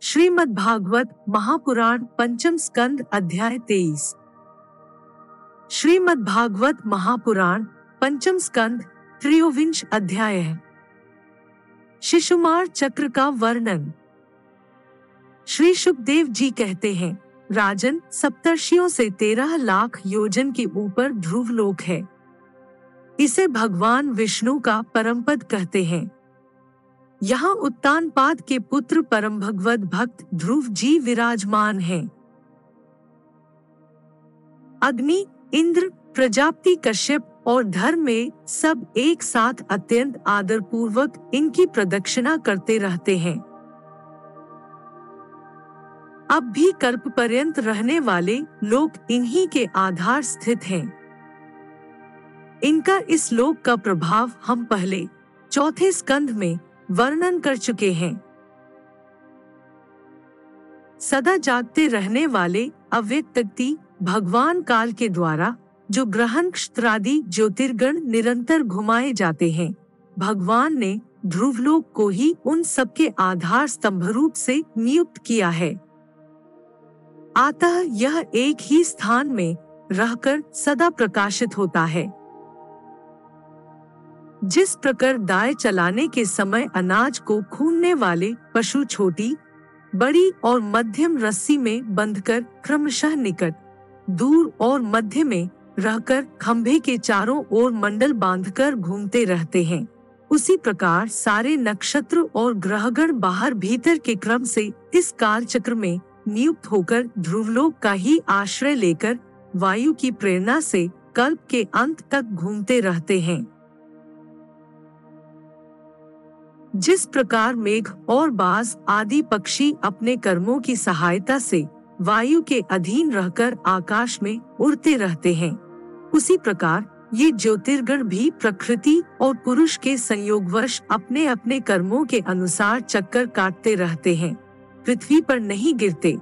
श्रीमद्भागवत महापुराण पंचम स्कंद अध्याय 23। श्रीमद्भागवत महापुराण पंचम स्कंद त्रयोविंश अध्याय है। शिशुमार चक्र का वर्णन। श्री सुखदेव जी कहते हैं, राजन, सप्तर्षियों से 13 लाख योजन के ऊपर ध्रुवलोक है। इसे भगवान विष्णु का परमपद कहते हैं। यहाँ उत्तानपाद के पुत्र परम भगवत भक्त ध्रुव जी विराजमान हैं। अग्नि, इंद्र, प्रजापति, कश्यप और धर्म में सब एक साथ अत्यंत आदर पूर्वक इनकी प्रदक्षिणा करते रहते हैं। अब भी कल्प पर्यंत रहने वाले लोग इन्हीं के आधार स्थित हैं। इनका इस लोक का प्रभाव हम पहले चौथे स्कंध में वर्णन कर चुके हैं। सदा जागते रहने वाले अव्यक्तति भगवान काल के द्वारा जो ग्रह नक्षत्रादि ज्योतिर्गण निरंतर घुमाए जाते हैं, भगवान ने ध्रुवलोक को ही उन सबके आधार स्तंभ रूप से नियुक्त किया है। अतः यह एक ही स्थान में रहकर सदा प्रकाशित होता है। जिस प्रकार दाएं चलाने के समय अनाज को खूंदने वाले पशु छोटी, बड़ी और मध्यम रस्सी में बंधकर क्रमशः निकट, दूर और मध्य में रहकर खंभे के चारों ओर मंडल बांधकर घूमते रहते हैं, उसी प्रकार सारे नक्षत्र और ग्रहगण बाहर भीतर के क्रम से इस कालचक्र में नियुक्त होकर ध्रुवलोक का ही आश्रय लेकर वायु की प्रेरणा से कल्प के अंत तक घूमते रहते हैं। जिस प्रकार मेघ और बाज आदि पक्षी अपने कर्मों की सहायता से वायु के अधीन रहकर आकाश में उड़ते रहते हैं, उसी प्रकार ये ज्योतिर्गण भी प्रकृति और पुरुष के संयोगवश अपने अपने कर्मों के अनुसार चक्कर काटते रहते हैं, पृथ्वी पर नहीं गिरते।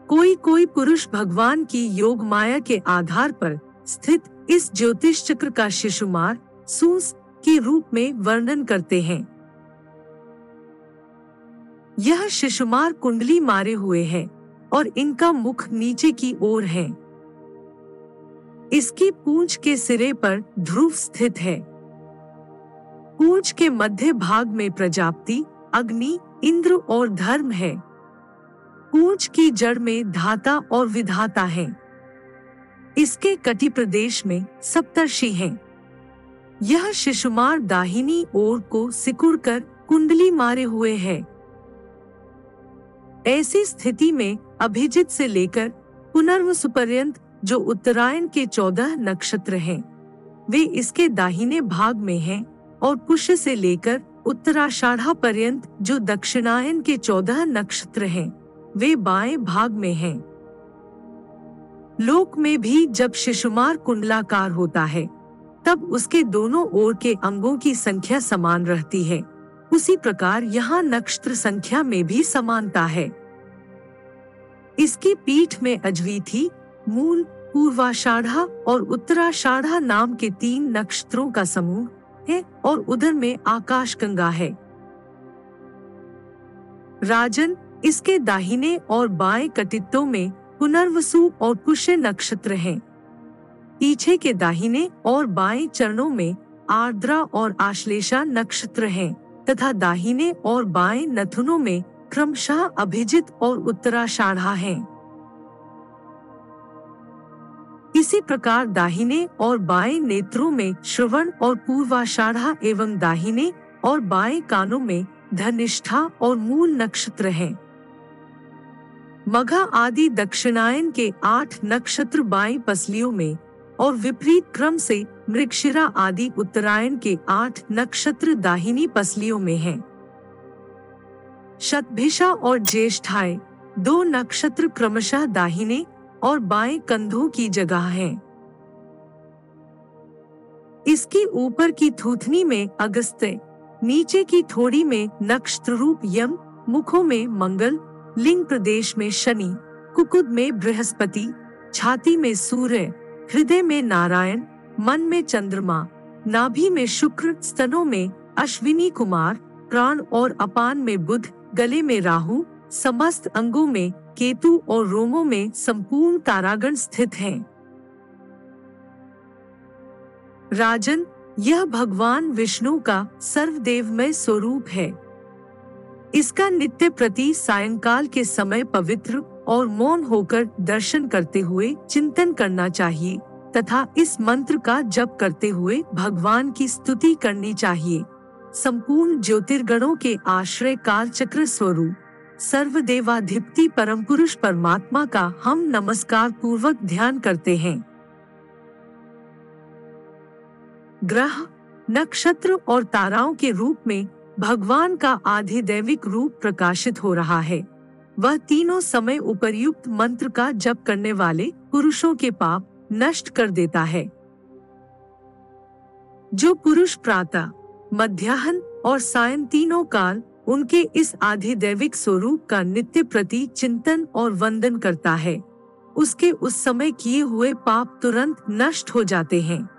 कोई कोई पुरुष भगवान की योग माया के आधार पर स्थित इस ज्योतिष चक्र का शिशुमार सूस के रूप में वर्णन करते हैं। यह शिशुमार कुंडली मारे हुए है और इनका मुख नीचे की ओर है। इसकी पूंछ के सिरे पर ध्रुव स्थित है। पूंछ के मध्य भाग में प्रजापति, अग्नि, इंद्र और धर्म है। पूंछ की जड़ में धाता और विधाता है। इसके कटि प्रदेश में सप्तर्षि हैं। यह शिशुमार दाहिनी ओर को सिकुड़कर कुंडली मारे हुए है। ऐसी स्थिति में अभिजित से लेकर पुनर्वसु पर्यंत जो उत्तरायण के 14 नक्षत्र हैं, वे इसके दाहिने भाग में हैं, और पुष्य से लेकर उत्तराषाढ़ा पर्यंत जो दक्षिणायन के 14 नक्षत्र हैं, वे बाएं भाग में हैं। लोक में भी जब शिशुमार कुंडलाकार होता है, तब उसके दोनों ओर के अंगों की संख्या समान रहती है। उसी प्रकार यहाँ नक्षत्र संख्या में भी समानता है। इसकी पीठ में अज्वीथी, मूल, पूर्वाषाढ़ा और उत्तराषाढ़ा नाम के 3 नक्षत्रों का समूह है, और उधर में आकाशगंगा है। राजन, इसके दाहिने और बाएं कटित्तों में पुनर्वसु और पुष्य नक्षत्र हैं। पीछे के दाहिने और बाएं चरणों में आर्द्रा और आश्लेषा नक्षत्र हैं, तथा दाहिने और बाएं नथुनों में क्रमशः अभिजित और उत्तराषाढ़ा हैं। इसी प्रकार दाहिने और बाएं नेत्रों में श्रवण और पूर्वाषाढ़ा एवं दाहिने और बाएं कानों में धनिष्ठा और मूल नक्षत्र हैं। मघा आदि दक्षिणायन के 8 नक्षत्र बाएं पसलियों में और विपरीत क्रम से मृगशिरा आदि उत्तरायण के 8 नक्षत्र दाहिनी पसलियों में हैं। शतभिषा और ज्येष्ठाय 2 नक्षत्र क्रमशः दाहिने और बाएं कंधों की जगह हैं। इसकी ऊपर की थूथनी में अगस्त्य, नीचे की थोड़ी में नक्षत्र रूप यम, मुखों में मंगल, लिंग प्रदेश में शनि, कुकुद में बृहस्पति, छाती में सूर्य, हृदय में नारायण, मन में चंद्रमा, नाभि में शुक्र, स्तनों में अश्विनी कुमार, प्राण और अपान में बुध, गले में राहु, समस्त अंगों में केतु और रोमों में संपूर्ण तारागण स्थित हैं। राजन, यह भगवान विष्णु का सर्वदेवमय स्वरूप है। इसका नित्य प्रति सायंकाल के समय पवित्र और मौन होकर दर्शन करते हुए चिंतन करना चाहिए तथा इस मंत्र का जप करते हुए भगवान की स्तुति करनी चाहिए। संपूर्ण ज्योतिर्गणों के आश्रय काल चक्र स्वरूप सर्वदेवाधिपति परम पुरुष परमात्मा का हम नमस्कार पूर्वक ध्यान करते हैं। ग्रह, नक्षत्र और ताराओं के रूप में भगवान का आधिदैविक रूप प्रकाशित हो रहा है। वह तीनों समय उपर्युक्त मंत्र का जप करने वाले पुरुषों के पाप नष्ट कर देता है। जो पुरुष प्रातः, मध्याह्न और सायं तीनों काल उनके इस आधिदैविक स्वरूप का नित्य प्रति चिंतन और वंदन करता है, उसके उस समय किए हुए पाप तुरंत नष्ट हो जाते हैं।